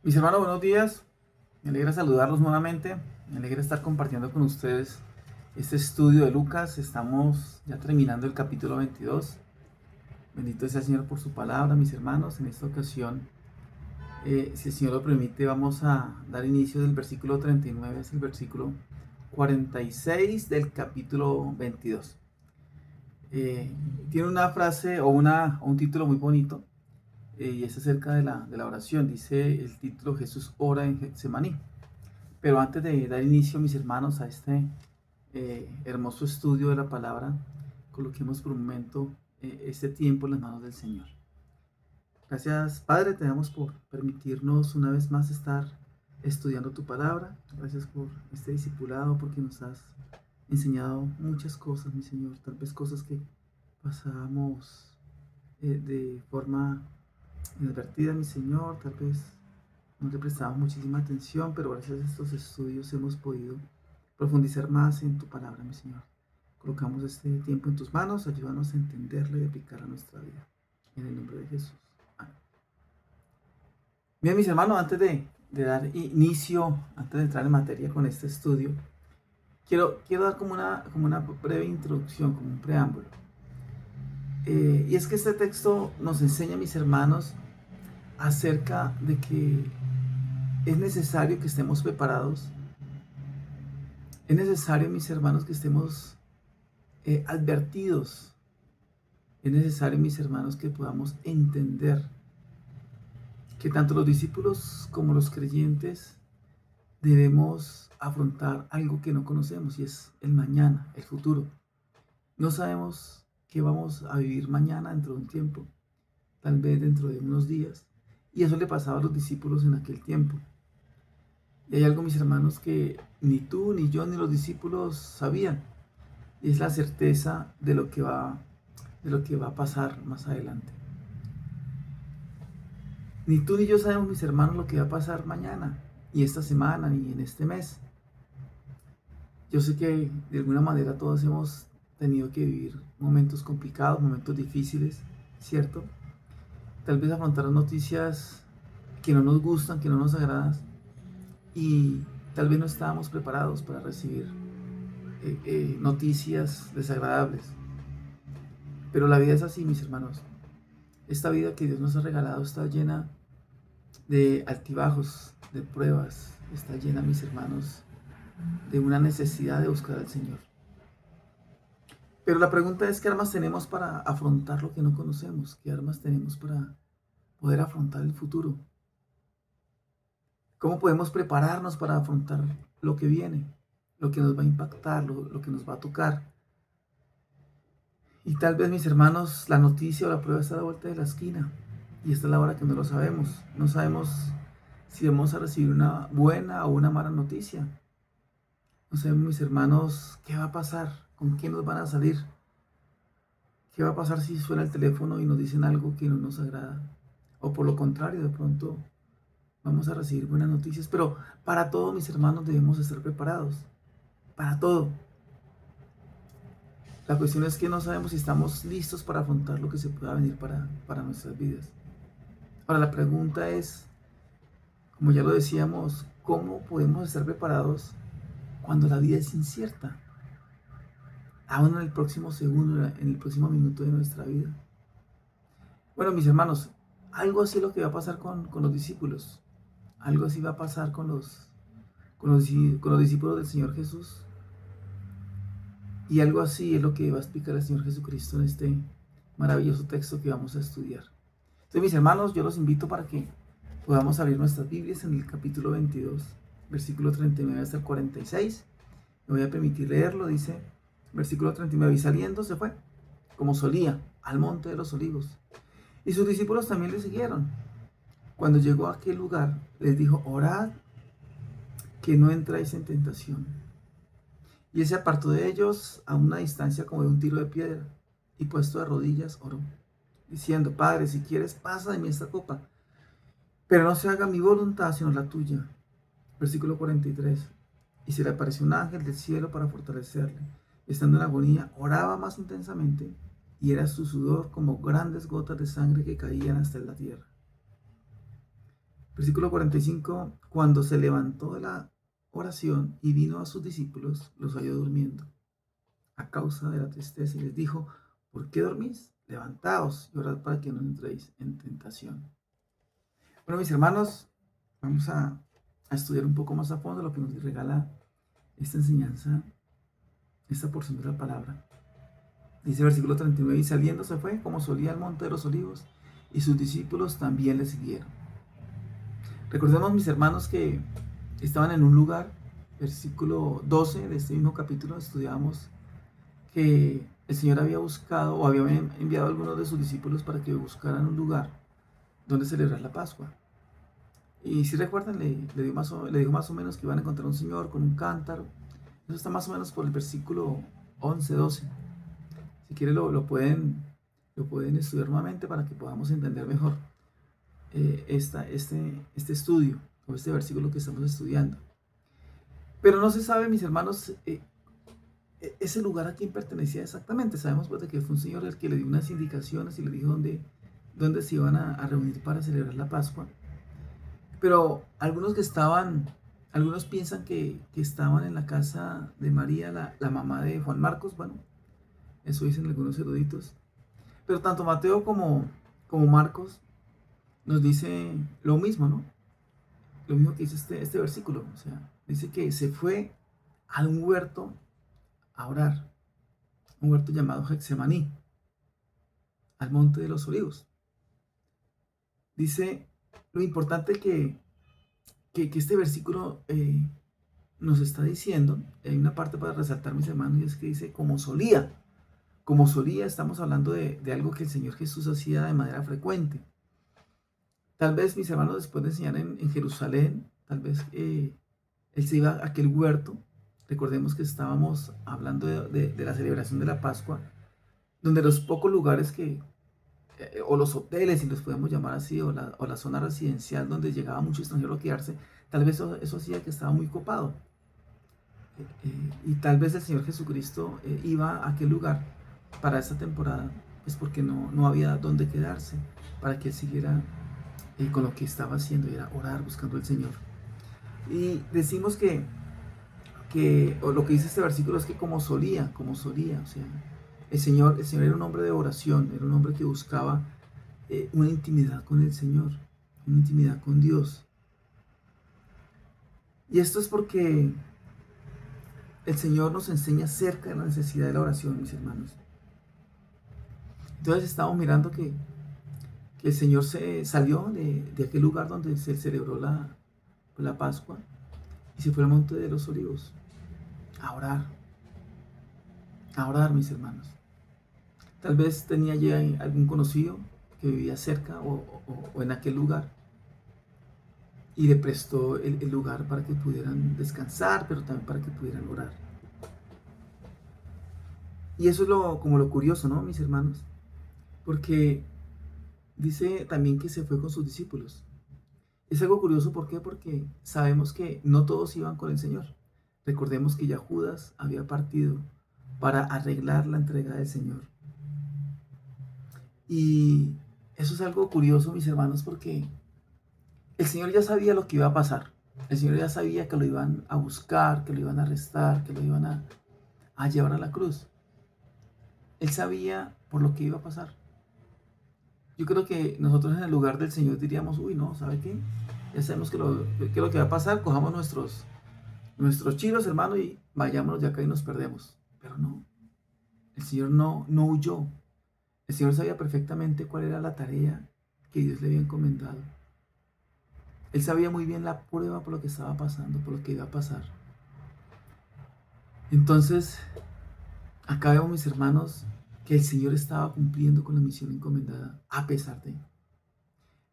Mis hermanos, buenos días. Me alegra saludarlos nuevamente. Me alegra estar compartiendo con ustedes este estudio de Lucas. Estamos ya terminando el capítulo 22. Bendito sea el Señor por su palabra, mis hermanos. En esta ocasión, si el Señor lo permite, vamos a dar inicio del versículo 39, es el versículo 46 del capítulo 22. Eh, Tiene una frase o un título muy bonito, y es acerca de la oración. Dice el título: Jesús ora en Getsemaní. Pero antes de dar inicio, mis hermanos, a este hermoso estudio de la palabra, coloquemos por un momento este tiempo en las manos del Señor. Gracias, Padre, te damos por permitirnos una vez más estar estudiando tu palabra. Gracias por este discipulado, porque nos has enseñado muchas cosas, mi Señor, tal vez cosas que pasábamos de forma inadvertida, mi Señor, tal vez no le prestamos muchísima atención, pero gracias a estos estudios hemos podido profundizar más en tu palabra, mi Señor. Colocamos este tiempo en tus manos, ayúdanos a entenderla y aplicarla a nuestra vida. En el nombre de Jesús. Amén. Bien, mis hermanos, antes de dar inicio, antes de entrar en materia con este estudio, quiero dar como una breve introducción, como un preámbulo. Y es que este texto nos enseña, mis hermanos, acerca de que es necesario que estemos preparados. Es necesario, mis hermanos, que estemos advertidos. Es necesario, mis hermanos, que podamos entender que tanto los discípulos como los creyentes debemos afrontar algo que no conocemos, y es el mañana, el futuro. No sabemos qué vamos a vivir mañana, dentro de un tiempo, tal vez dentro de unos días. Y eso le pasaba a los discípulos en aquel tiempo. Y hay algo, mis hermanos, que ni tú, ni yo, ni los discípulos sabían. Y es la certeza de lo que va a pasar más adelante. Ni tú ni yo sabemos, mis hermanos, lo que va a pasar mañana, ni esta semana, ni en este mes. Yo sé que de alguna manera todos hemos tenido que vivir momentos complicados, momentos difíciles, ¿cierto? Tal vez afrontar noticias que no nos gustan, que no nos agradan, y tal vez no estábamos preparados para recibir noticias desagradables. Pero la vida es así, mis hermanos. Esta vida que Dios nos ha regalado está llena de altibajos, de pruebas. Está llena, mis hermanos, de una necesidad de buscar al Señor. Pero la pregunta es: ¿qué armas tenemos para afrontar lo que no conocemos? ¿Qué armas tenemos para poder afrontar el futuro? ¿Cómo podemos prepararnos para afrontar lo que viene, lo que nos va a impactar, lo que nos va a tocar? Y tal vez, mis hermanos, la noticia o la prueba está a la vuelta de la esquina. Y esta es la hora que no lo sabemos. No sabemos si vamos a recibir una buena o una mala noticia. No sabemos, mis hermanos, qué va a pasar, con quién nos van a salir. ¿Qué va a pasar si suena el teléfono y nos dicen algo que no nos agrada? O por lo contrario, de pronto vamos a recibir buenas noticias. Pero para todo, mis hermanos, debemos estar preparados. Para todo. La cuestión es que no sabemos si estamos listos para afrontar lo que se pueda venir para nuestras vidas. Ahora, la pregunta es, como ya lo decíamos, ¿cómo podemos estar preparados cuando la vida es incierta? Aún en el próximo segundo, en el próximo minuto de nuestra vida. Bueno, mis hermanos, algo así es lo que va a pasar con los discípulos. Algo así va a pasar con los discípulos del Señor Jesús. Y algo así es lo que va a explicar el Señor Jesucristo en este maravilloso texto que vamos a estudiar. Entonces, mis hermanos, yo los invito para que podamos abrir nuestras Biblias en el capítulo 22, versículo 39 hasta el 46. Me voy a permitir leerlo. Dice, versículo 39: y saliendo se fue, como solía, al monte de los olivos. Y sus discípulos también le siguieron. Cuando llegó a aquel lugar, les dijo: orad que no entráis en tentación. Y él se apartó de ellos a una distancia como de un tiro de piedra, y puesto de rodillas oró, diciendo: Padre, si quieres, pasa de mí esta copa, pero no se haga mi voluntad sino la tuya. Versículo 43: y se le apareció un ángel del cielo para fortalecerle. Estando en agonía, oraba más intensamente, y era su sudor como grandes gotas de sangre que caían hasta la tierra. Versículo 45, cuando se levantó de la oración y vino a sus discípulos, los halló durmiendo a causa de la tristeza y les dijo, ¿por qué dormís? Levantaos y orad para que no entréis en tentación. Bueno, mis hermanos, vamos a estudiar un poco más a fondo lo que nos regala esta enseñanza, esta porción de la palabra. Dice versículo 39, y saliendo se fue como solía al monte de los olivos, y sus discípulos también le siguieron. Recordemos, mis hermanos, que estaban en un lugar, versículo 12 de este mismo capítulo, estudiamos que el Señor había buscado o había enviado a algunos de sus discípulos para que buscaran un lugar donde celebrar la Pascua. Y si recuerdan, le dijo más o menos que iban a encontrar un señor con un cántaro. Eso está más o menos por el versículo 11, 12. Si quieren lo pueden estudiar nuevamente para que podamos entender mejor este estudio o este versículo que estamos estudiando. Pero no se sabe, mis hermanos, ese lugar a quién pertenecía exactamente. Sabemos pues de que fue un señor el que le dio unas indicaciones y le dijo dónde se iban a reunir para celebrar la Pascua. Pero algunos piensan que estaban en la casa de María, la mamá de Juan Marcos. Bueno, eso dicen algunos eruditos. Pero tanto Mateo como Marcos nos dice lo mismo, ¿no? Lo mismo que dice este versículo. O sea, dice que se fue a un huerto a orar. Un huerto llamado Getsemaní, al monte de los olivos. Dice lo importante que este versículo nos está diciendo. Hay una parte para resaltar, mis hermanos, y es que dice como solía. Como solía, estamos hablando de algo que el Señor Jesús hacía de manera frecuente. Tal vez, mis hermanos, después de enseñar en Jerusalén, tal vez Él se iba a aquel huerto. Recordemos que estábamos hablando de la celebración de la Pascua, donde los pocos lugares o los hoteles, si los podemos llamar así, o la zona residencial donde llegaba mucho extranjero a quedarse, tal vez eso hacía que estaba muy copado. Y tal vez el Señor Jesucristo iba a aquel lugar para esta temporada, es porque no había dónde quedarse, para que Él siguiera con lo que estaba haciendo, y era orar, buscando al Señor. Y decimos o lo que dice este versículo es que como solía, o sea, el Señor era un hombre de oración, era un hombre que buscaba una intimidad con el Señor, una intimidad con Dios. Y esto es porque el Señor nos enseña acerca de la necesidad de la oración, mis hermanos. Entonces estamos mirando que el Señor se salió de aquel lugar donde se celebró la Pascua y se fue al monte de los olivos a orar, mis hermanos. Tal vez tenía ya algún conocido que vivía cerca o en aquel lugar y le prestó el lugar para que pudieran descansar, pero también para que pudieran orar. Y eso es como lo curioso, ¿no, mis hermanos? Porque dice también que se fue con sus discípulos. Es algo curioso, ¿por qué? Porque sabemos que no todos iban con el Señor. Recordemos que ya Judas había partido para arreglar la entrega del Señor. Y eso es algo curioso, mis hermanos, porque el Señor ya sabía lo que iba a pasar. El Señor ya sabía que lo iban a buscar, que lo iban a arrestar, que lo iban a llevar a la cruz. Él sabía por lo que iba a pasar. Yo creo que nosotros en el lugar del Señor diríamos, uy, no, ¿sabe qué? Ya sabemos que lo que va a pasar, cojamos nuestros chiros, hermano, y vayámonos de acá y nos perdemos. Pero no, el Señor no huyó. El Señor sabía perfectamente cuál era la tarea que Dios le había encomendado. Él sabía muy bien la prueba por lo que estaba pasando, por lo que iba a pasar. Entonces, acá vemos, mis hermanos, que el Señor estaba cumpliendo con la misión encomendada, a pesar de.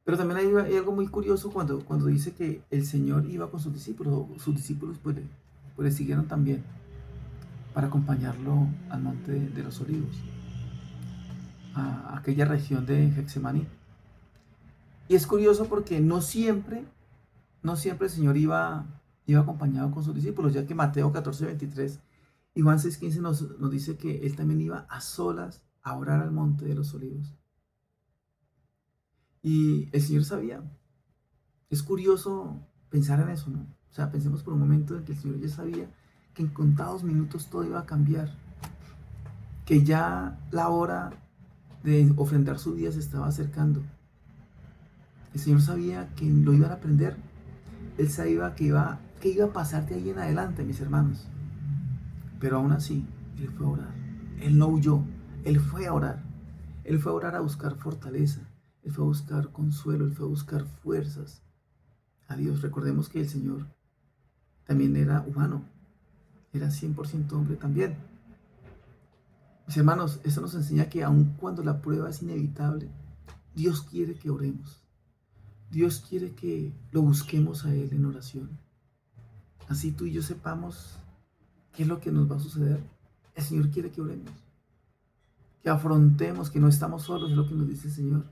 Pero también hay algo muy curioso cuando dice que el Señor iba con sus discípulos pues le siguieron también para acompañarlo al monte de los olivos, a aquella región de Getsemaní. Y es curioso porque no siempre el Señor iba acompañado con sus discípulos, ya que Mateo 14:23 y Juan 6:15 nos dice que Él también iba a solas a orar al monte de los olivos. Y el Señor Es curioso pensar en eso, ¿no? O sea, pensemos por un momento en que el Señor ya sabía que en contados minutos todo iba a cambiar, que ya la hora de ofrendar su día se estaba acercando. El Señor sabía que lo iban a aprender. Él sabía que iba a pasar de ahí en adelante, mis hermanos. Pero aún así, Él fue a orar. Él no huyó. Él fue a orar. Él fue a orar a buscar fortaleza. Él fue a buscar consuelo. Él fue a buscar fuerzas a Dios. Recordemos que el Señor también era humano. Era 100% hombre también. Mis hermanos, esto nos enseña que aun cuando la prueba es inevitable, Dios quiere que oremos. Dios quiere que lo busquemos a Él en oración. Así tú y yo sepamos qué es lo que nos va a suceder. El Señor quiere que oremos. Que afrontemos que no estamos solos, es lo que nos dice el Señor.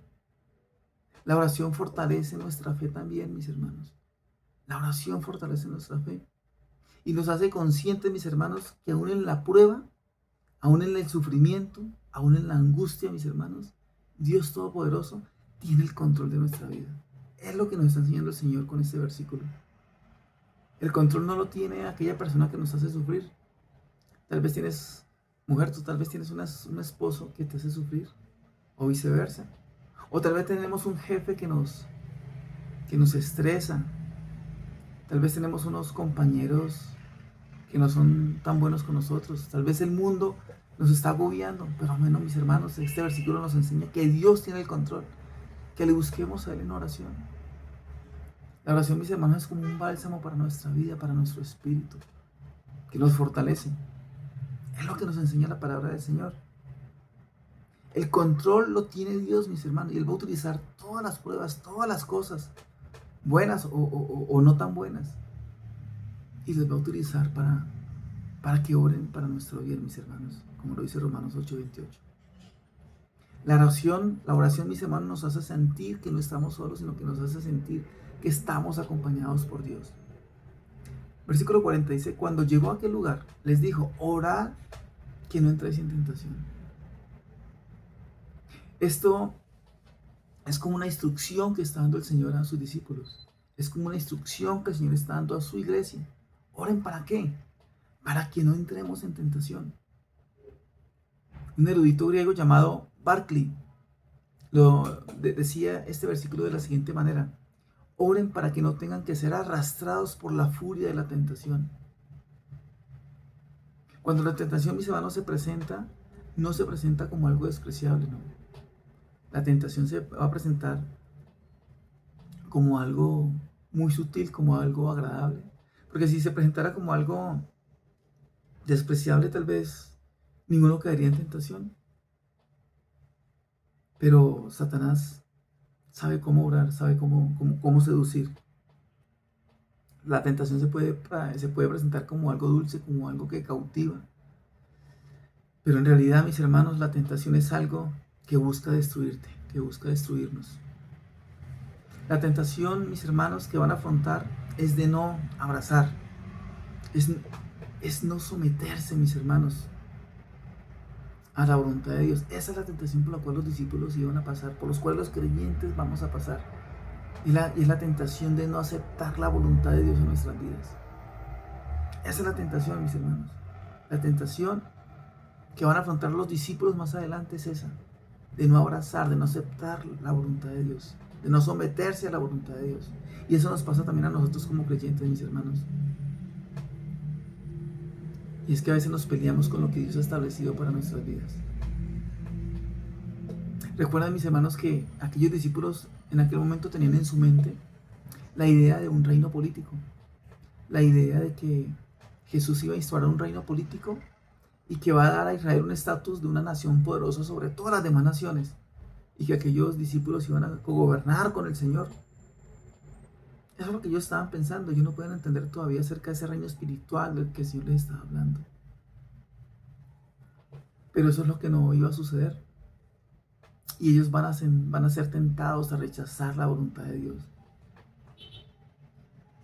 La oración fortalece nuestra fe también, mis hermanos. La oración fortalece nuestra fe. Y nos hace conscientes, mis hermanos, que aún en la prueba, aún en el sufrimiento, aún en la angustia, mis hermanos, Dios Todopoderoso tiene el control de nuestra vida. Es lo que nos está enseñando el Señor con este versículo. El control no lo tiene aquella persona que nos hace sufrir. Tal vez tienes, mujer, tú tal vez tienes un esposo que te hace sufrir, o viceversa. O tal vez tenemos un jefe que nos estresa. Tal vez tenemos unos compañeros que no son tan buenos con nosotros. Tal vez el mundo nos está agobiando. Pero bueno, mis hermanos, este versículo nos enseña que Dios tiene el control. Que le busquemos a Él en oración. La oración, mis hermanos, es como un bálsamo para nuestra vida, para nuestro espíritu, que nos fortalece. Es lo que nos enseña la palabra del Señor. El control lo tiene Dios, mis hermanos, y Él va a utilizar todas las pruebas, todas las cosas, buenas o no tan buenas, y las va a utilizar para que oren para nuestro bien, mis hermanos, como lo dice Romanos 8:28. La oración, mis hermanos, nos hace sentir que no estamos solos, sino que nos hace sentir que estamos acompañados por Dios. Versículo 40 dice, cuando llegó a aquel lugar, les dijo, orad que no entréis en tentación. Esto es como una instrucción que está dando el Señor a sus discípulos. Es como una instrucción que el Señor está dando a su iglesia. ¿Oren para qué? Para que no entremos en tentación. Un erudito griego llamado Barclay decía este versículo de la siguiente manera. Oren para que no tengan que ser arrastrados por la furia de la tentación. Cuando la tentación, mis hermanos, se presenta, no se presenta como algo despreciable, no. La tentación se va a presentar como algo muy sutil, como algo agradable. Porque si se presentara como algo despreciable, tal vez ninguno caería en tentación. Pero Satanás sabe cómo orar, sabe cómo seducir. La tentación se puede presentar como algo dulce, como algo que cautiva. Pero en realidad, mis hermanos, la tentación es algo que busca destruirte, que busca destruirnos. La tentación, mis hermanos, que van a afrontar es de no abrazar, es no someterse, mis hermanos, a la voluntad de Dios. Esa es la tentación por la cual los discípulos iban a pasar, por los cuales los creyentes vamos a pasar. Y es la tentación de no aceptar la voluntad de Dios en nuestras vidas. Esa es la tentación, mis hermanos. La tentación que van a afrontar los discípulos más adelante es esa, de no abrazar, de no aceptar la voluntad de Dios, de no someterse a la voluntad de Dios. Y eso nos pasa también a nosotros como creyentes, mis hermanos. Y es que a veces nos peleamos con lo que Dios ha establecido para nuestras vidas. Recuerden, mis hermanos, que aquellos discípulos en aquel momento tenían en su mente la idea de un reino político, la idea de que Jesús iba a instaurar un reino político y que va a dar a Israel un estatus de una nación poderosa sobre todas las demás naciones, y que aquellos discípulos iban a gobernar con el Señor. Eso es lo que ellos estaban pensando. Ellos no pueden entender todavía acerca de ese reino espiritual del que el Señor les estaba hablando. Pero eso es lo que no iba a suceder. Y ellos van a ser tentados a rechazar la voluntad de Dios.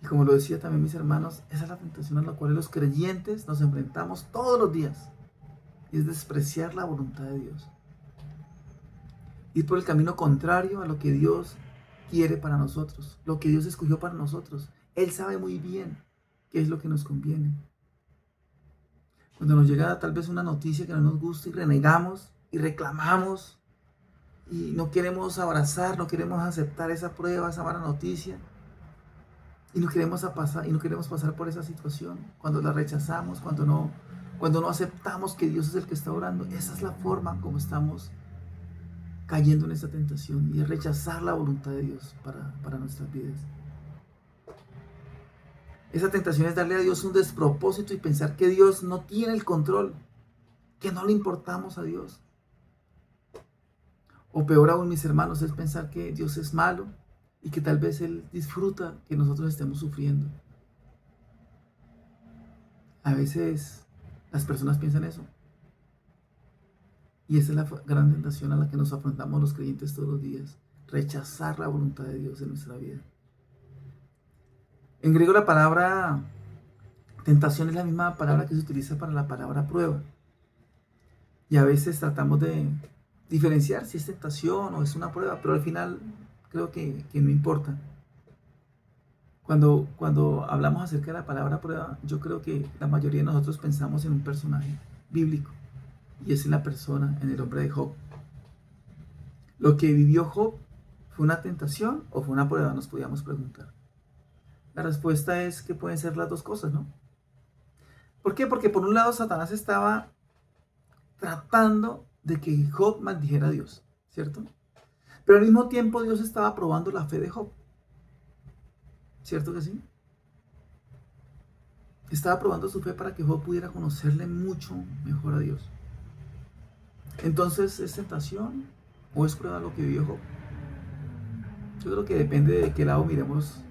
Y como lo decía también, mis hermanos, esa es la tentación a la cual los creyentes nos enfrentamos todos los días. Y es despreciar la voluntad de Dios. Ir por el camino contrario a lo que Dios quiere para nosotros, lo que Dios escogió para nosotros. Él sabe muy bien qué es lo que nos conviene. Cuando nos llega tal vez una noticia que no nos gusta y renegamos y reclamamos y no queremos abrazar, no queremos aceptar esa prueba, esa mala noticia y no queremos pasar por esa situación, cuando la rechazamos, cuando no aceptamos que Dios es el que está orando, esa es la forma como estamos cayendo en esta tentación y es rechazar la voluntad de Dios para nuestras vidas. Esa tentación es darle a Dios un despropósito y pensar que Dios no tiene el control, que no le importamos a Dios. O peor aún, mis hermanos, es pensar que Dios es malo y que tal vez Él disfruta que nosotros estemos sufriendo. A veces las personas piensan eso. Y esa es la gran tentación a la que nos afrontamos los creyentes todos los días. Rechazar la voluntad de Dios en nuestra vida. En griego la palabra tentación es la misma palabra que se utiliza para la palabra prueba. Y a veces tratamos de diferenciar si es tentación o es una prueba, pero al final creo que no importa. Cuando hablamos acerca de la palabra prueba, yo creo que la mayoría de nosotros pensamos en un personaje bíblico. Y es en la persona, en el hombre de Job. ¿Lo que vivió Job fue una tentación o fue una prueba? Nos podíamos preguntar. La respuesta es que pueden ser las dos cosas, ¿no? ¿Por qué? Porque por un lado Satanás estaba tratando de que Job maldijera a Dios, ¿cierto? Pero al mismo tiempo Dios estaba probando la fe de Job. ¿Cierto que sí? Estaba probando su fe para que Job pudiera conocerle mucho mejor a Dios. Entonces, ¿es tentación o es prueba lo que vivió Job? Yo creo que depende de qué lado miremos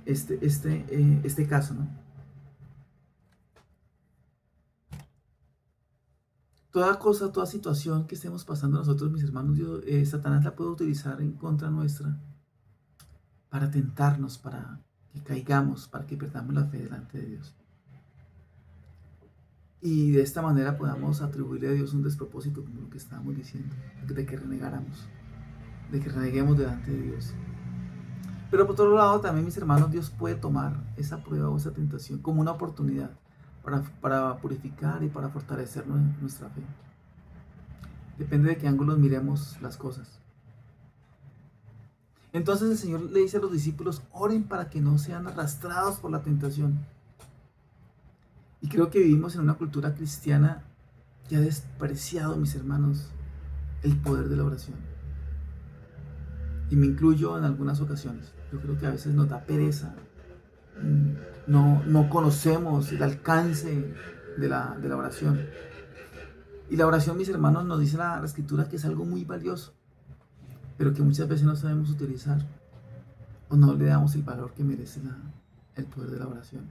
este caso, ¿no? Toda cosa, toda situación que estemos pasando nosotros, mis hermanos, Satanás la puede utilizar en contra nuestra para tentarnos, para que caigamos, para que perdamos la fe delante de Dios. Y de esta manera podamos atribuirle a Dios un despropósito, como lo que estábamos diciendo, de que renegáramos, de que reneguemos delante de Dios. Pero por otro lado, también, mis hermanos, Dios puede tomar esa prueba o esa tentación como una oportunidad para purificar y para fortalecer nuestra fe. Depende de qué ángulos miremos las cosas. Entonces el Señor le dice a los discípulos, oren para que no sean arrastrados por la tentación. Y creo que vivimos en una cultura cristiana que ha despreciado, mis hermanos, el poder de la oración. Y me incluyo en algunas ocasiones. Yo creo que a veces nos da pereza. No conocemos el alcance de la oración. Y la oración, mis hermanos, nos dice la Escritura que es algo muy valioso, pero que muchas veces no sabemos utilizar o no le damos el valor que merece el poder de la oración.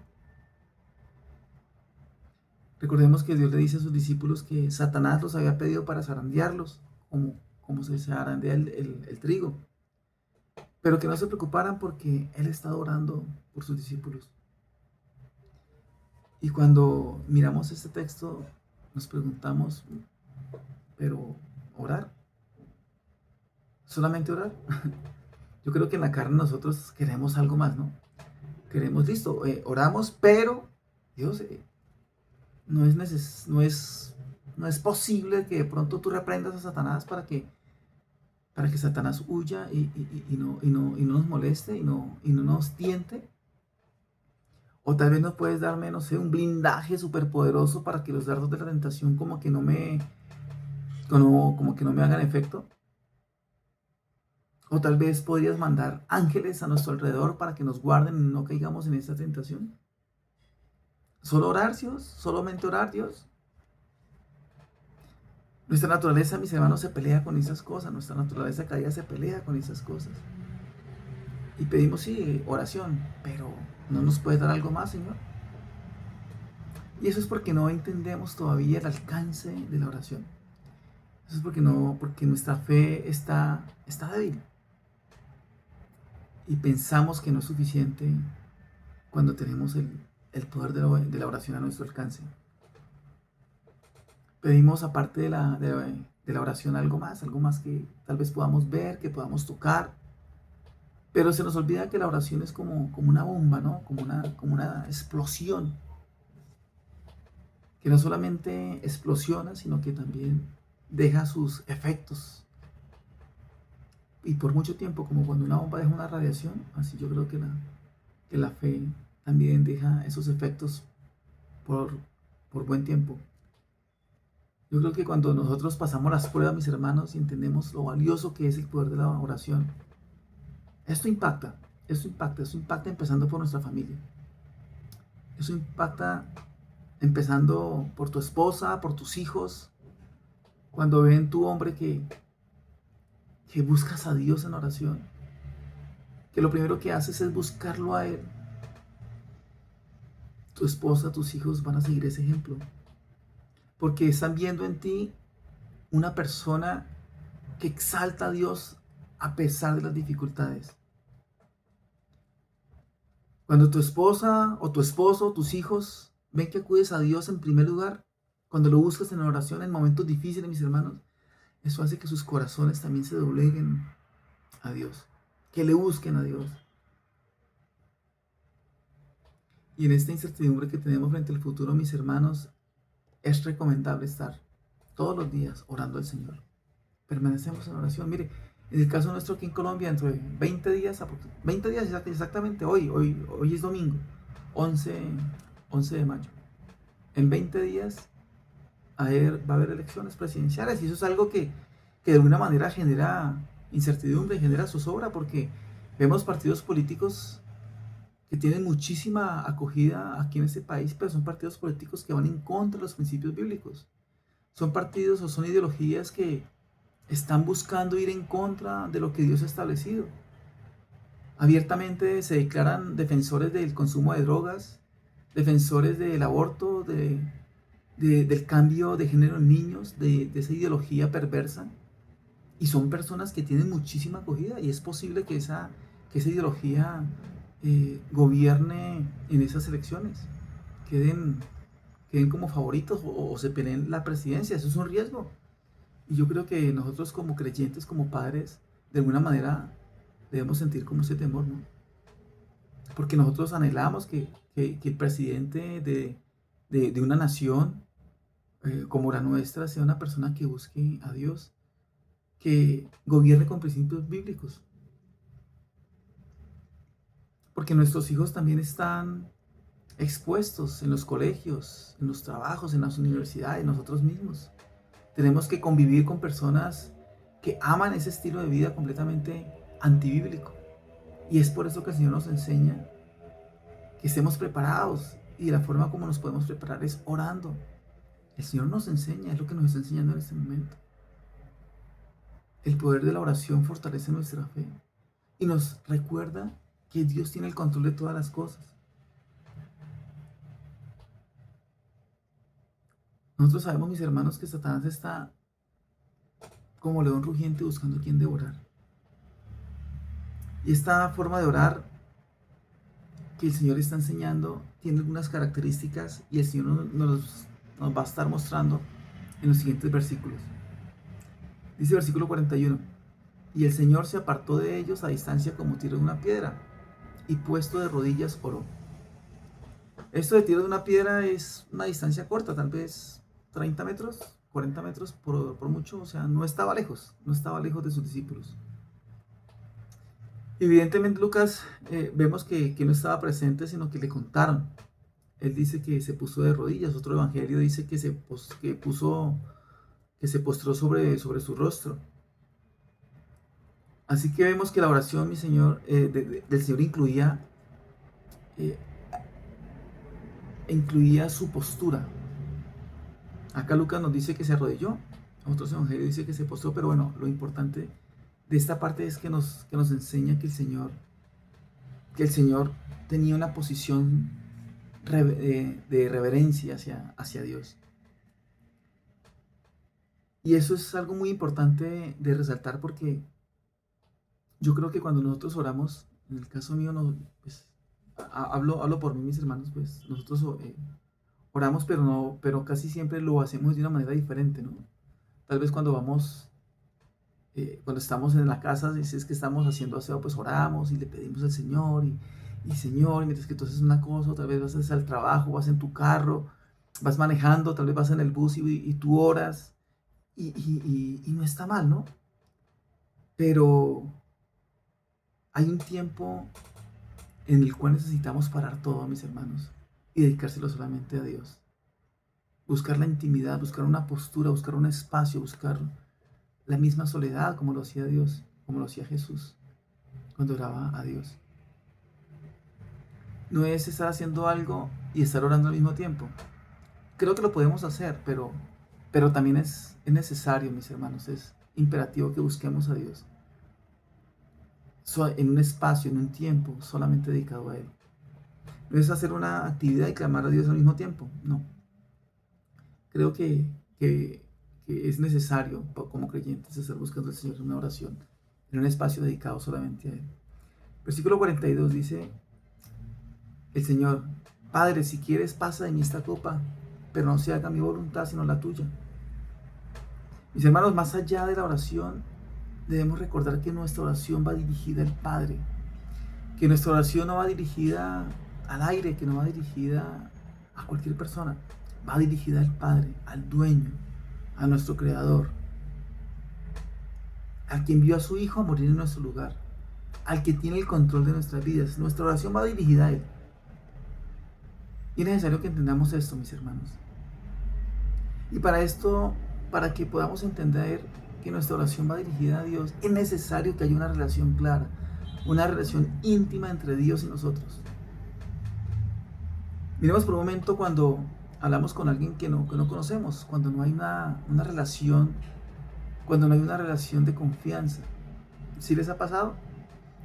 Recordemos que Dios le dice a sus discípulos que Satanás los había pedido para zarandearlos, como se zarandea el trigo, pero que no se preocuparan porque Él estaba orando por sus discípulos. Y cuando miramos este texto, nos preguntamos, ¿pero orar? ¿Solamente orar? Yo creo que en la carne nosotros queremos algo más, ¿no? Queremos, listo, oramos, pero Dios, no es posible que de pronto tú reprendas a Satanás para que Satanás huya y no nos moleste y no nos tiente. O tal vez nos puedes darme, no sé, un blindaje superpoderoso para que los dardos de la tentación como que no me hagan efecto. O tal vez podrías mandar ángeles a nuestro alrededor para que nos guarden y no caigamos en esta tentación. ¿Solo orar, Dios? ¿Solamente orar, Dios? Nuestra naturaleza, mis hermanos, se pelea con esas cosas. Nuestra naturaleza cada día se pelea con esas cosas. Y pedimos, sí, oración, pero ¿no nos puedes dar algo más, Señor? Y eso es porque no entendemos todavía el alcance de la oración. Eso es porque nuestra fe está débil. Y pensamos que no es suficiente cuando tenemos el poder de la oración a nuestro alcance. Pedimos, aparte de la oración, algo más que tal vez podamos ver, que podamos tocar, Pero se nos olvida que la oración es como una bomba, ¿no? Como una explosión, que no solamente explosiona, sino que también deja sus efectos. Y por mucho tiempo, como cuando una bomba deja una radiación, así yo creo que la fe también deja esos efectos por, por buen tiempo. Yo creo que cuando nosotros pasamos las pruebas, mis hermanos, y entendemos lo valioso que es el poder de la oración, esto impacta, esto impacta empezando por nuestra familia. Eso impacta empezando por tu esposa, por tus hijos, cuando ven tu hombre que buscas a Dios en oración, que lo primero que haces es buscarlo a Él. Tu esposa, tus hijos van a seguir ese ejemplo, porque están viendo en ti una persona que exalta a Dios a pesar de las dificultades. Cuando tu esposa o tu esposo, tus hijos ven que acudes a Dios en primer lugar, cuando lo buscas en oración en momentos difíciles, mis hermanos, eso hace que sus corazones también se dobleguen a Dios, que le busquen a Dios. Y en esta incertidumbre que tenemos frente al futuro, mis hermanos, es recomendable estar todos los días orando al Señor. Permanecemos en oración. Mire, en el caso nuestro aquí en Colombia, dentro de 20 días, 20 días exactamente hoy es domingo, 11, 11 de mayo. En 20 días va a haber elecciones presidenciales y eso es algo que de alguna manera genera incertidumbre, genera zozobra, porque vemos partidos políticos que tienen muchísima acogida aquí en este país, pero son partidos políticos que van en contra de los principios bíblicos. Son partidos o son ideologías que están buscando ir en contra de lo que Dios ha establecido. Abiertamente se declaran defensores del consumo de drogas, defensores del aborto, del cambio de género en niños, de esa ideología perversa. Y son personas que tienen muchísima acogida y es posible que esa ideología gobierne en esas elecciones, queden como favoritos o se peleen la presidencia. Eso es un riesgo. Y yo creo que nosotros como creyentes, como padres, de alguna manera debemos sentir como ese temor, ¿no? Porque nosotros anhelamos que el presidente de una nación como la nuestra sea una persona que busque a Dios, que gobierne con principios bíblicos. Porque nuestros hijos también están expuestos en los colegios, en los trabajos, en las universidades, nosotros mismos. Tenemos que convivir con personas que aman ese estilo de vida completamente antibíblico. Y es por eso que el Señor nos enseña que estemos preparados. Y la forma como nos podemos preparar es orando. El Señor nos enseña, es lo que nos está enseñando en este momento. El poder de la oración fortalece nuestra fe y nos recuerda que Dios tiene el control de todas las cosas. Nosotros sabemos, mis hermanos, que Satanás está como león rugiente buscando a quien devorar. Y esta forma de orar que el Señor está enseñando tiene algunas características y el Señor nos va a estar mostrando en los siguientes versículos. Dice versículo 41: y el Señor se apartó de ellos a distancia como tiro de una piedra, y puesto de rodillas oró. Esto de tiro de una piedra es una distancia corta, tal vez 30 metros, 40 metros por mucho, o sea, no estaba lejos de sus discípulos. Evidentemente Lucas vemos que no estaba presente, sino que le contaron. Él dice que se puso de rodillas, otro evangelio dice que se postró sobre su rostro. Así que vemos que la oración, mi Señor, del Señor incluía su postura. Acá Lucas nos dice que se arrodilló, otros evangelios dice que se postró, pero bueno, lo importante de esta parte es que nos enseña que el Señor tenía una posición de reverencia hacia Dios. Y eso es algo muy importante de resaltar, porque yo creo que cuando nosotros oramos, en el caso mío, pues, hablo por mí, mis hermanos, pues nosotros oramos, pero casi siempre lo hacemos de una manera diferente, ¿no? Tal vez cuando vamos Cuando estamos en la casa, si es que estamos haciendo aseo, pues oramos y le pedimos al Señor y Señor, mientras que tú haces una cosa, otra vez vas al trabajo, vas en tu carro, vas manejando, tal vez vas en el bus y tú oras y no está mal, ¿no? Pero hay un tiempo en el cual necesitamos parar todo, mis hermanos, y dedicárselo solamente a Dios. Buscar la intimidad, buscar una postura, buscar un espacio, buscar la misma soledad como lo hacía Dios, como lo hacía Jesús cuando oraba a Dios. No es estar haciendo algo y estar orando al mismo tiempo. Creo que lo podemos hacer, pero también es necesario, mis hermanos, es imperativo que busquemos a Dios en un espacio, en un tiempo solamente dedicado a Él. No es hacer una actividad y clamar a Dios al mismo tiempo, no. Creo que es necesario como creyentes estar buscando al Señor en una oración, en un espacio dedicado solamente a Él. Versículo 42 dice el Señor: Padre, si quieres, pasa de mí esta copa, pero no se haga mi voluntad sino la tuya. Mis hermanos, más allá de la oración, debemos recordar que nuestra oración va dirigida al Padre, que nuestra oración no va dirigida al aire, que no va dirigida a cualquier persona, va dirigida al Padre, al dueño, a nuestro Creador, al que envió a su Hijo a morir en nuestro lugar, al que tiene el control de nuestras vidas. Nuestra oración va dirigida a Él. Y es necesario que entendamos esto, mis hermanos. Y para esto, para que podamos entender que nuestra oración va dirigida a Dios, es necesario que haya una relación clara, una relación íntima entre Dios y nosotros. Miremos por un momento cuando hablamos con alguien que no conocemos, cuando no hay una relación, cuando no hay una relación de confianza. ¿Sí les ha pasado?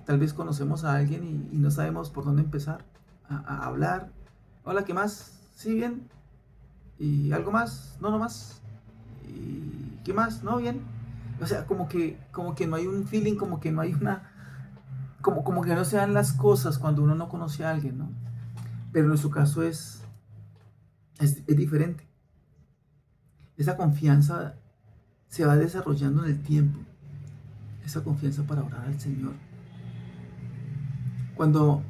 Tal vez conocemos a alguien y no sabemos por dónde empezar a hablar. Hola, ¿qué más? ¿Sí, bien? ¿Y algo más? No, no más. ¿Y qué más? No, bien. O sea, como que no hay un feeling, como que no hay como que no se dan las cosas cuando uno no conoce a alguien, ¿no? Pero en nuestro caso es diferente. Esa confianza se va desarrollando en el tiempo. Esa confianza para orar al Señor. Cuando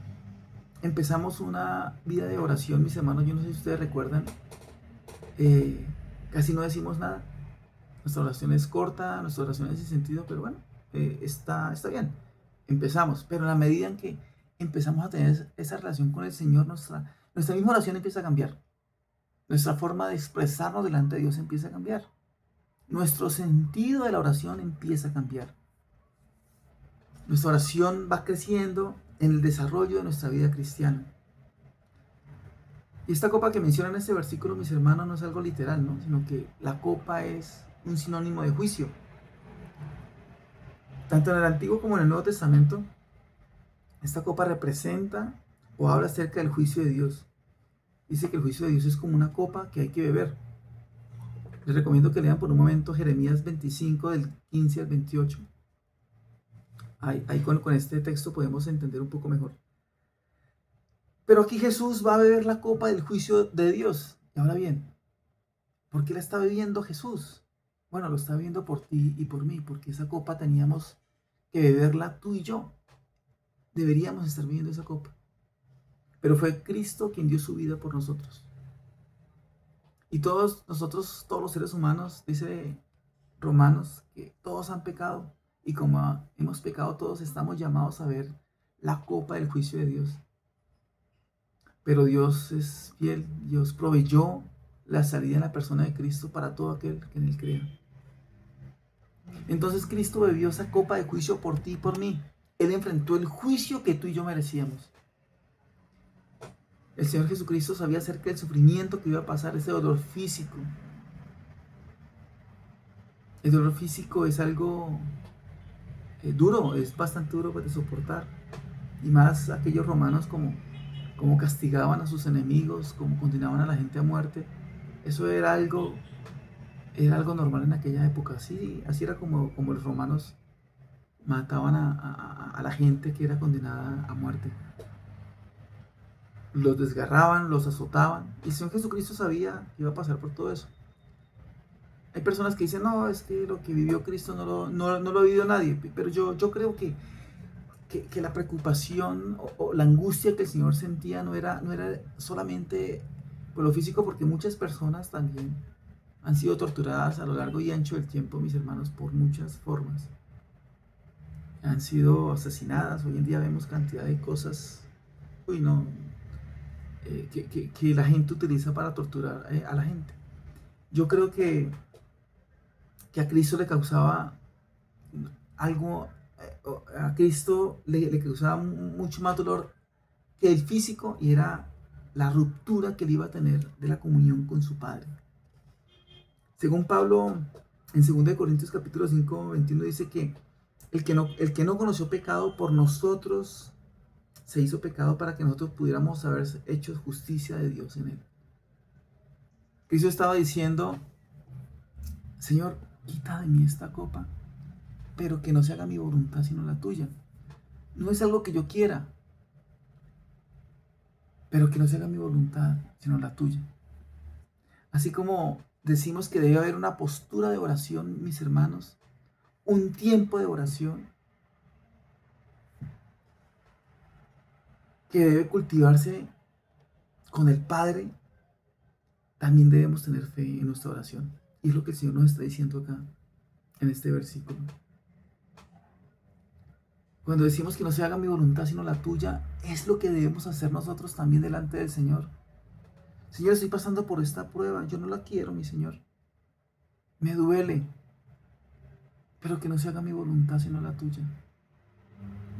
empezamos una vida de oración, mis hermanos, yo no sé si ustedes recuerdan, casi no decimos nada. Nuestra oración es corta, nuestra oración es sin sentido, pero bueno, está bien. Empezamos, pero en la medida en que empezamos a tener esa relación con el Señor, nuestra misma oración empieza a cambiar. Nuestra forma de expresarnos delante de Dios empieza a cambiar. Nuestro sentido de la oración empieza a cambiar. Nuestra oración va creciendo en el desarrollo de nuestra vida cristiana. Y esta copa que menciona en este versículo, mis hermanos, no es algo literal, ¿no? Sino que la copa es un sinónimo de juicio. Tanto en el Antiguo como en el Nuevo Testamento, esta copa representa o habla acerca del juicio de Dios. Dice que el juicio de Dios es como una copa que hay que beber. Les recomiendo que lean por un momento Jeremías 25 del 15 al 28. Ahí con este texto podemos entender un poco mejor. Pero aquí Jesús va a beber la copa del juicio de Dios. Y ahora bien, ¿por qué la está bebiendo Jesús? Bueno, lo está bebiendo por ti y por mí, porque esa copa teníamos que beberla tú y yo. Deberíamos estar bebiendo esa copa. Pero fue Cristo quien dio su vida por nosotros. Y todos nosotros, todos los seres humanos, dice Romanos, que todos han pecado. Y como hemos pecado todos, estamos llamados a ver la copa del juicio de Dios. Pero Dios es fiel, Dios proveyó la salida en la persona de Cristo para todo aquel que en Él crea. Entonces Cristo bebió esa copa de juicio por ti y por mí. Él enfrentó el juicio que tú y yo merecíamos. El Señor Jesucristo sabía acerca del sufrimiento que iba a pasar, ese dolor físico. El dolor físico es algo duro, es bastante duro de soportar. Y más aquellos romanos como castigaban a sus enemigos, como condenaban a la gente a muerte. Eso era algo normal en aquella época. Así era como los romanos mataban a la gente que era condenada a muerte. Los desgarraban, los azotaban. Y el Señor Jesucristo sabía que iba a pasar por todo eso. Hay personas que dicen, no, es que lo que vivió Cristo no lo ha vivido nadie. Pero yo creo que la preocupación o la angustia que el Señor sentía no era solamente por lo físico, porque muchas personas también han sido torturadas a lo largo y ancho del tiempo, mis hermanos, por muchas formas. Han sido asesinadas. Hoy en día vemos cantidad de cosas, uy, no, que la gente utiliza para torturar a la gente. Yo creo que a Cristo le causaba algo, a Cristo le causaba mucho más dolor que el físico, y era la ruptura que él iba a tener de la comunión con su Padre. Según Pablo, en 2 Corintios capítulo 5, 21 dice que el que no conoció pecado por nosotros se hizo pecado para que nosotros pudiéramos haber hecho justicia de Dios en él. Cristo estaba diciendo, Señor, quita de mí esta copa, pero que no se haga mi voluntad sino la tuya. No es algo que yo quiera, pero que no se haga mi voluntad sino la tuya. Así como decimos que debe haber una postura de oración, mis hermanos, un tiempo de oración que debe cultivarse con el Padre, también debemos tener fe en nuestra oración. Y es lo que el Señor nos está diciendo acá, en este versículo. Cuando decimos que no se haga mi voluntad sino la tuya, es lo que debemos hacer nosotros también delante del Señor. Señor, estoy pasando por esta prueba, yo no la quiero, mi Señor. Me duele, pero que no se haga mi voluntad sino la tuya.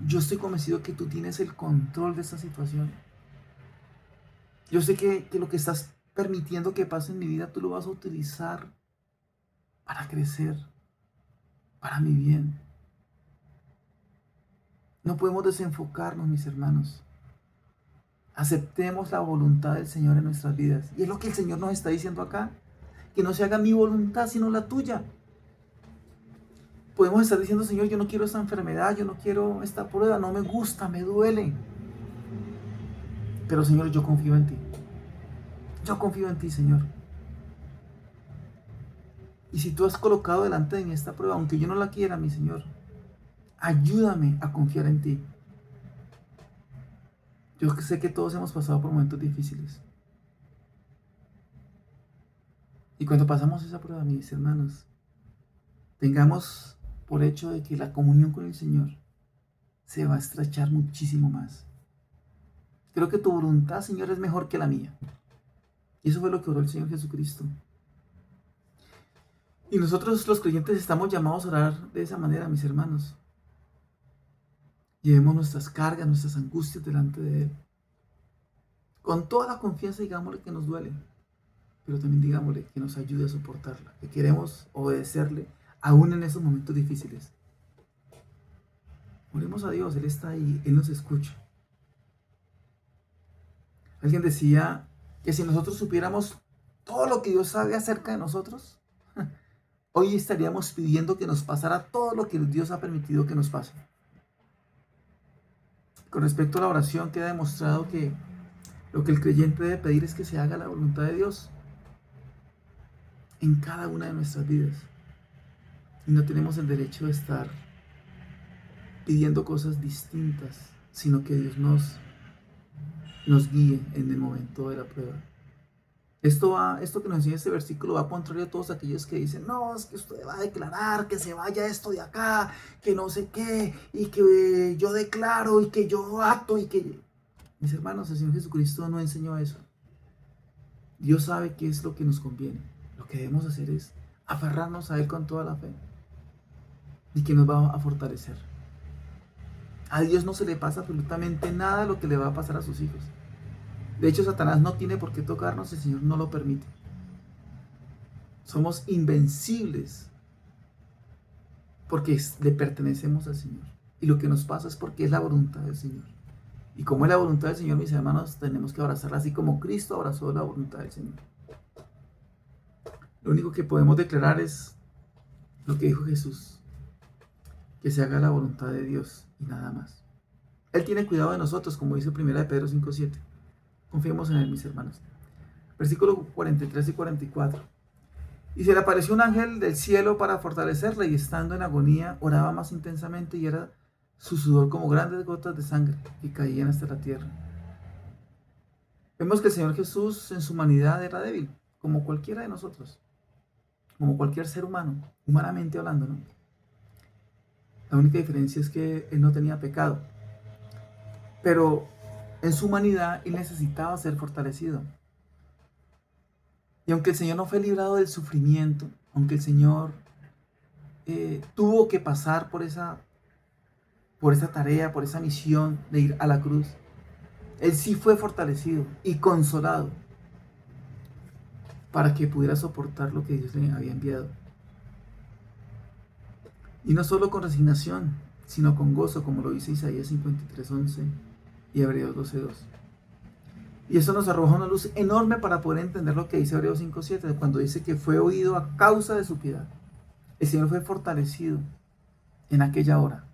Yo estoy convencido que tú tienes el control de esta situación. Yo sé que lo que estás permitiendo que pase en mi vida, tú lo vas a utilizar para crecer, para mi bien. No podemos desenfocarnos, mis hermanos. Aceptemos la voluntad del Señor en nuestras vidas. Y es lo que el Señor nos está diciendo acá. Que no se haga mi voluntad, sino la tuya. Podemos estar diciendo, Señor, yo no quiero esta enfermedad, yo no quiero esta prueba, no me gusta, me duele. Pero, Señor, yo confío en ti. Yo confío en ti, Señor. Y si tú has colocado delante de mí esta prueba, aunque yo no la quiera, mi Señor, ayúdame a confiar en ti. Yo sé que todos hemos pasado por momentos difíciles. Y cuando pasamos esa prueba, mis hermanos, tengamos por hecho de que la comunión con el Señor se va a estrechar muchísimo más. Creo que tu voluntad, Señor, es mejor que la mía. Y eso fue lo que oró el Señor Jesucristo. Y nosotros los creyentes estamos llamados a orar de esa manera, mis hermanos. Llevemos nuestras cargas, nuestras angustias delante de Él. Con toda la confianza, digámosle que nos duele, pero también digámosle que nos ayude a soportarla, que queremos obedecerle aún en esos momentos difíciles. Oremos a Dios, Él está ahí, Él nos escucha. Alguien decía que si nosotros supiéramos todo lo que Dios sabe acerca de nosotros, hoy estaríamos pidiendo que nos pasara todo lo que Dios ha permitido que nos pase. Con respecto a la oración, queda demostrado que lo que el creyente debe pedir es que se haga la voluntad de Dios en cada una de nuestras vidas. Y no tenemos el derecho de estar pidiendo cosas distintas, sino que Dios nos guíe en el momento de la prueba. Esto que nos enseña este versículo va contrario a todos aquellos que dicen, no, es que usted va a declarar que se vaya esto de acá, que no sé qué, y que yo declaro, y que yo acto, y que... Mis hermanos, el Señor Jesucristo no enseñó eso. Dios sabe qué es lo que nos conviene. Lo que debemos hacer es aferrarnos a Él con toda la fe, y que nos va a fortalecer. A Dios no se le pasa absolutamente nada lo que le va a pasar a sus hijos. De hecho, Satanás no tiene por qué tocarnos, el Señor no lo permite. Somos invencibles porque le pertenecemos al Señor. Y lo que nos pasa es porque es la voluntad del Señor. Y como es la voluntad del Señor, mis hermanos, tenemos que abrazarla así como Cristo abrazó la voluntad del Señor. Lo único que podemos declarar es lo que dijo Jesús: que se haga la voluntad de Dios y nada más. Él tiene cuidado de nosotros, como dice 1 Pedro 5:7. Confiemos en Él, mis hermanos. Versículos 43 y 44. Y se le apareció un ángel del cielo para fortalecerla, y estando en agonía oraba más intensamente, y era su sudor como grandes gotas de sangre que caían hasta la tierra. Vemos que el Señor Jesús en su humanidad era débil, como cualquiera de nosotros, como cualquier ser humano, humanamente hablando, ¿no? La única diferencia es que Él no tenía pecado, pero en su humanidad Él necesitaba ser fortalecido. Y aunque el Señor no fue librado del sufrimiento, aunque el Señor tuvo que pasar por esa tarea, por esa misión de ir a la cruz, Él sí fue fortalecido y consolado para que pudiera soportar lo que Dios le había enviado. Y no solo con resignación, sino con gozo, como lo dice Isaías 53:11 y Hebreos 12:2. Y eso nos arroja una luz enorme para poder entender lo que dice Hebreos 5:7, cuando dice que fue oído a causa de su piedad. El Señor fue fortalecido en aquella hora.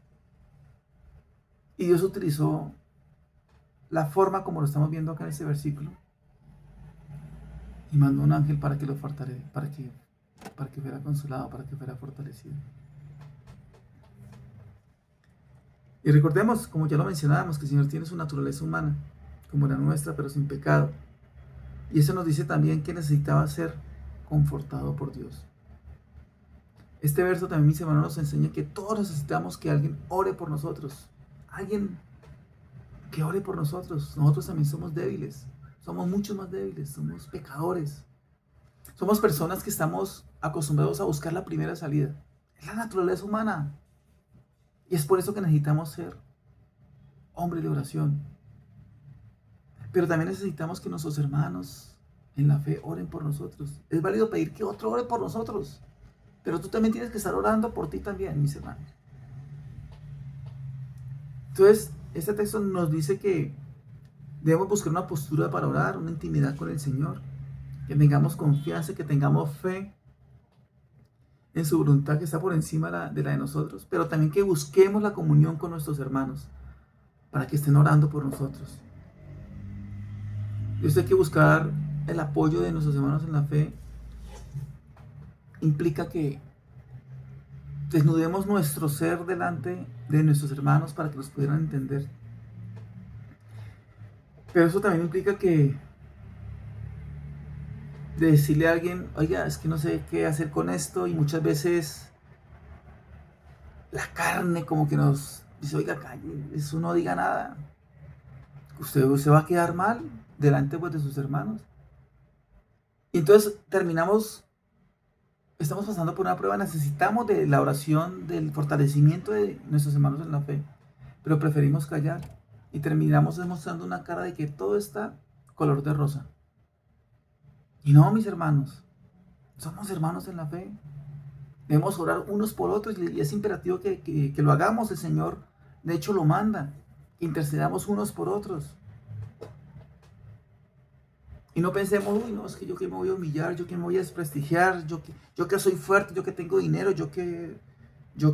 Y Dios utilizó la forma como lo estamos viendo acá en este versículo, y mandó un ángel para que lo fortaleciera, para que fuera consolado, para que fuera fortalecido. Y recordemos, como ya lo mencionábamos, que el Señor tiene su naturaleza humana, como la nuestra, pero sin pecado. Y eso nos dice también que necesitaba ser confortado por Dios. Este verso también, mis hermanos, nos enseña que todos necesitamos que alguien ore por nosotros. Alguien que ore por nosotros. Nosotros también somos débiles. Somos mucho más débiles. Somos pecadores. Somos personas que estamos acostumbrados a buscar la primera salida. Es la naturaleza humana. Y es por eso que necesitamos ser hombres de oración. Pero también necesitamos que nuestros hermanos en la fe oren por nosotros. Es válido pedir que otro ore por nosotros. Pero tú también tienes que estar orando por ti también, mis hermanos. Entonces, este texto nos dice que debemos buscar una postura para orar, una intimidad con el Señor. Que tengamos confianza, que tengamos fe en su voluntad que está por encima de la de nosotros. Pero también que busquemos la comunión con nuestros hermanos para que estén orando por nosotros. Y esto hay que buscar el apoyo de nuestros hermanos en la fe. Implica que desnudemos nuestro ser delante de nuestros hermanos para que los pudieran entender. Pero eso también implica que de decirle a alguien, oiga, es que no sé qué hacer con esto, y muchas veces la carne como que nos dice, oiga, calle, eso no diga nada. Usted va a quedar mal delante, pues, de sus hermanos. Y entonces estamos pasando por una prueba, necesitamos de la oración, del fortalecimiento de nuestros hermanos en la fe, pero preferimos callar y terminamos demostrando una cara de que todo está color de rosa. Y no, mis hermanos, somos hermanos en la fe. Debemos orar unos por otros, y es imperativo que lo hagamos. El Señor, de hecho, lo manda, que intercedamos unos por otros. Y no pensemos, uy, no, es que yo que me voy a humillar, yo que me voy a desprestigiar, yo que soy fuerte, yo que tengo dinero, yo que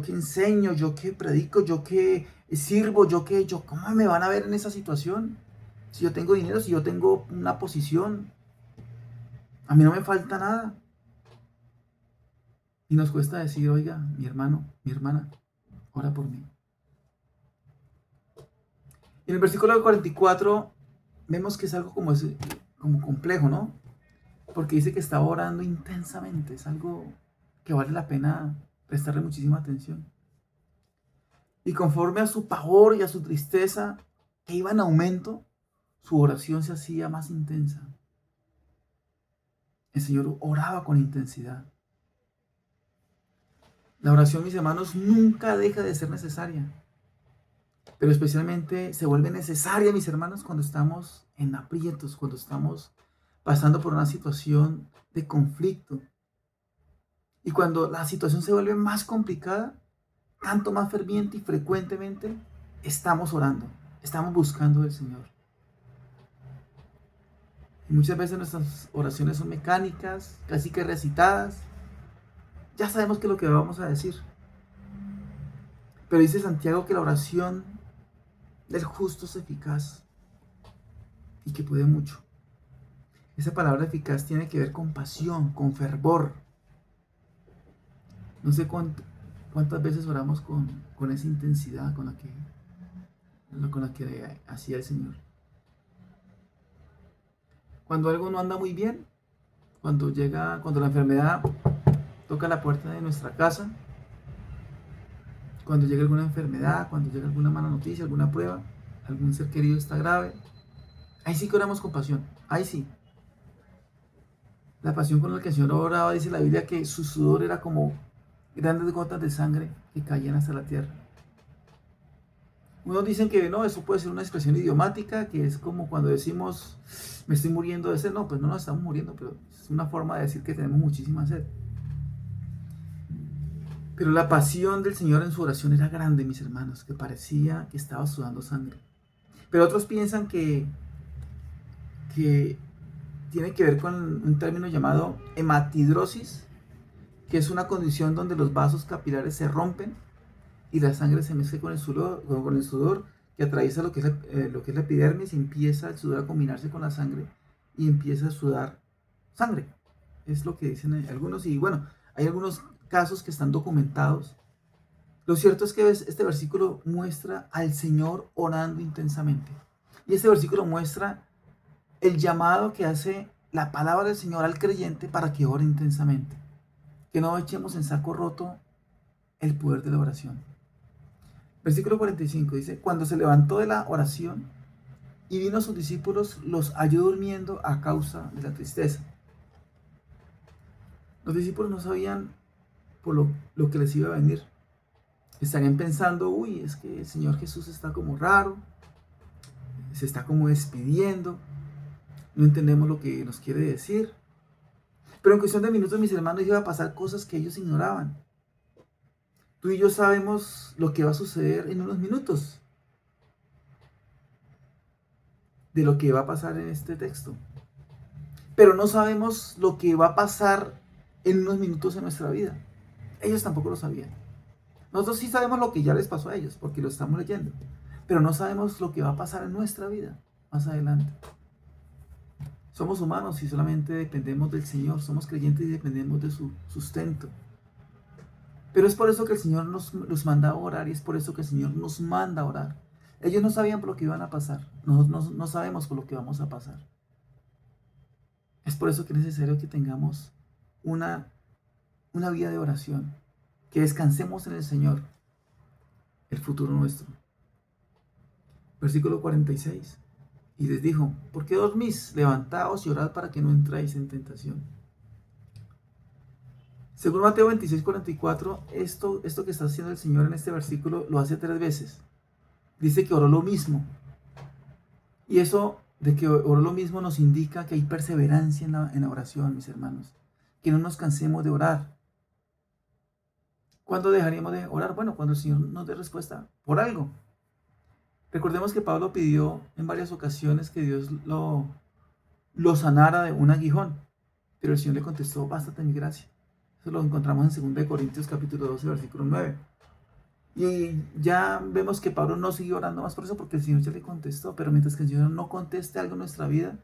enseño, yo que predico, yo que sirvo, ¿cómo me van a ver en esa situación? Si yo tengo dinero, si yo tengo una posición, a mí no me falta nada. Y nos cuesta decir, oiga, mi hermano, mi hermana, ora por mí. Y en el versículo 44 vemos que es algo como complejo, ¿no? Porque dice que estaba orando intensamente. Es algo que vale la pena prestarle muchísima atención. Y conforme a su pavor y a su tristeza, que iba en aumento, su oración se hacía más intensa. El Señor oraba con intensidad. La oración, mis hermanos, nunca deja de ser necesaria. Pero especialmente se vuelve necesaria, mis hermanos, cuando estamos en aprietos, cuando estamos pasando por una situación de conflicto. Y cuando la situación se vuelve más complicada, tanto más ferviente y frecuentemente estamos orando, estamos buscando al Señor. Y muchas veces nuestras oraciones son mecánicas, casi que recitadas. Ya sabemos qué es lo que vamos a decir. Pero dice Santiago que la oración del justo es eficaz y que puede mucho. Esa palabra eficaz tiene que ver con pasión, con fervor. No sé cuántas veces oramos con esa intensidad con la que hacía el Señor. Cuando algo no anda muy bien, cuando la enfermedad toca la puerta de nuestra casa, cuando llega alguna enfermedad, cuando llega alguna mala noticia, alguna prueba, algún ser querido está grave, ahí sí que oramos con pasión, ahí sí. La pasión con la que el Señor oraba, dice la Biblia que su sudor era como grandes gotas de sangre que caían hasta la tierra. Unos dicen que no, eso puede ser una expresión idiomática, que es como cuando decimos, me estoy muriendo de sed. No, pues no nos estamos muriendo, pero es una forma de decir que tenemos muchísima sed. Pero la pasión del Señor en su oración era grande, mis hermanos, que parecía que estaba sudando sangre. Pero otros piensan que tiene que ver con un término llamado hematidrosis, que es una condición donde los vasos capilares se rompen y la sangre se mezcla con el sudor que atraviesa lo que es la epidermis y empieza el sudor a combinarse con la sangre y empieza a sudar sangre. Es lo que dicen algunos y bueno, hay algunos casos que están documentados. Lo cierto es que este versículo muestra al Señor orando intensamente. Y este versículo muestra el llamado que hace la palabra del Señor al creyente para que ore intensamente. Que no echemos en saco roto el poder de la oración. Versículo 45 dice, cuando se levantó de la oración y vino a sus discípulos, los halló durmiendo a causa de la tristeza. Los discípulos no sabían por lo que les iba a venir. Estarían pensando, uy, es que el Señor Jesús está como raro, se está como despidiendo, no entendemos lo que nos quiere decir. Pero en cuestión de minutos, mis hermanos, iba a pasar cosas que ellos ignoraban. Tú y yo sabemos lo que va a suceder en unos minutos de lo que va a pasar en este texto. Pero no sabemos lo que va a pasar en unos minutos en nuestra vida. Ellos tampoco lo sabían. Nosotros sí sabemos lo que ya les pasó a ellos, porque lo estamos leyendo. Pero no sabemos lo que va a pasar en nuestra vida más adelante. Somos humanos y solamente dependemos del Señor. Somos creyentes y dependemos de su sustento. Pero es por eso que el Señor nos manda a orar y es por eso que el Señor nos manda a orar. Ellos no sabían por lo que iban a pasar. Nosotros no sabemos por lo que vamos a pasar. Es por eso que es necesario que tengamos una vida de oración. Que descansemos en el Señor. El futuro nuestro. Versículo 46. Y les dijo, ¿por qué dormís? Levantaos y orad para que no entráis en tentación. Según Mateo 26, 44, esto que está haciendo el Señor en este versículo lo hace 3 veces. Dice que oró lo mismo. Y eso de que oró lo mismo nos indica que hay perseverancia en la oración, mis hermanos. Que no nos cansemos de orar. ¿Cuándo dejaríamos de orar? Bueno, cuando el Señor nos dé respuesta por algo. Recordemos que Pablo pidió en varias ocasiones que Dios lo sanara de un aguijón. Pero el Señor le contestó, bástate mi gracia. Eso lo encontramos en 2 Corintios capítulo 12, versículo 9. Y ya vemos que Pablo no siguió orando más por eso porque el Señor ya le contestó. Pero mientras que el Señor no conteste algo en nuestra vida,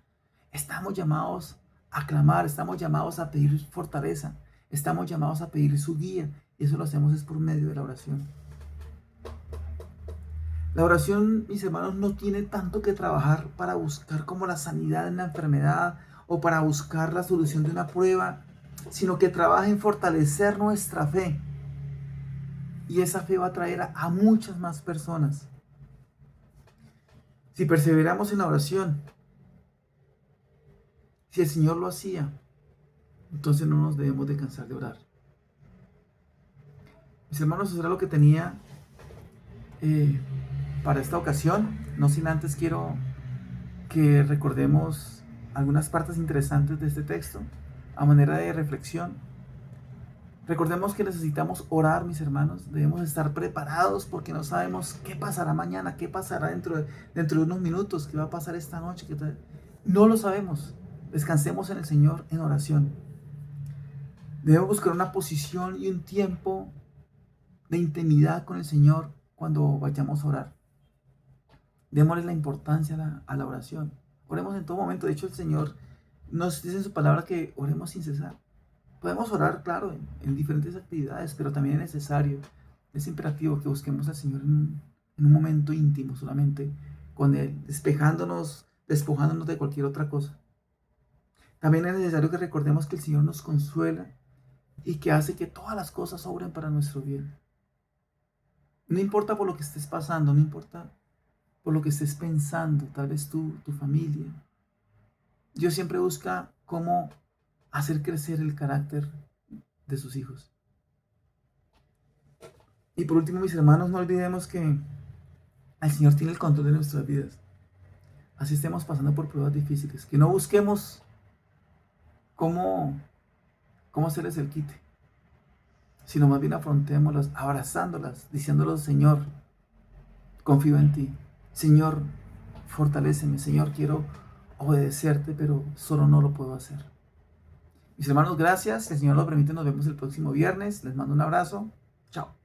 estamos llamados a clamar, estamos llamados a pedir fortaleza, estamos llamados a pedir su guía. Y eso lo hacemos es por medio de la oración. La oración, mis hermanos, no tiene tanto que trabajar para buscar como la sanidad en la enfermedad o para buscar la solución de una prueba, sino que trabaja en fortalecer nuestra fe. Y esa fe va a traer a muchas más personas. Si perseveramos en la oración, si el Señor lo hacía, entonces no nos debemos de cansar de orar. Mis hermanos, eso era lo que tenía para esta ocasión. No sin antes quiero que recordemos algunas partes interesantes de este texto a manera de reflexión. Recordemos que necesitamos orar, mis hermanos. Debemos estar preparados porque no sabemos qué pasará mañana, qué pasará dentro de unos minutos, qué va a pasar esta noche. No lo sabemos. Descansemos en el Señor en oración. Debemos buscar una posición y un tiempo de intimidad con el Señor cuando vayamos a orar. Démosle la importancia a la oración. Oremos en todo momento. De hecho, el Señor nos dice en su palabra que oremos sin cesar. Podemos orar, claro, en diferentes actividades, pero también es necesario, es imperativo que busquemos al Señor en un momento íntimo solamente con Él, despojándonos de cualquier otra cosa. También es necesario que recordemos que el Señor nos consuela y que hace que todas las cosas obren para nuestro bien. No importa por lo que estés pasando, no importa por lo que estés pensando, tal vez tú, tu familia. Dios siempre busca cómo hacer crecer el carácter de sus hijos. Y por último, mis hermanos, no olvidemos que el Señor tiene el control de nuestras vidas. Así estemos pasando por pruebas difíciles. Que no busquemos cómo hacerles el quite, sino más bien afrontémoslas, abrazándolas, diciéndoles: Señor, confío en ti. Señor, fortaléceme. Señor, quiero obedecerte, pero solo no lo puedo hacer. Mis hermanos, gracias. Si el Señor lo permite, nos vemos el próximo viernes. Les mando un abrazo. Chao.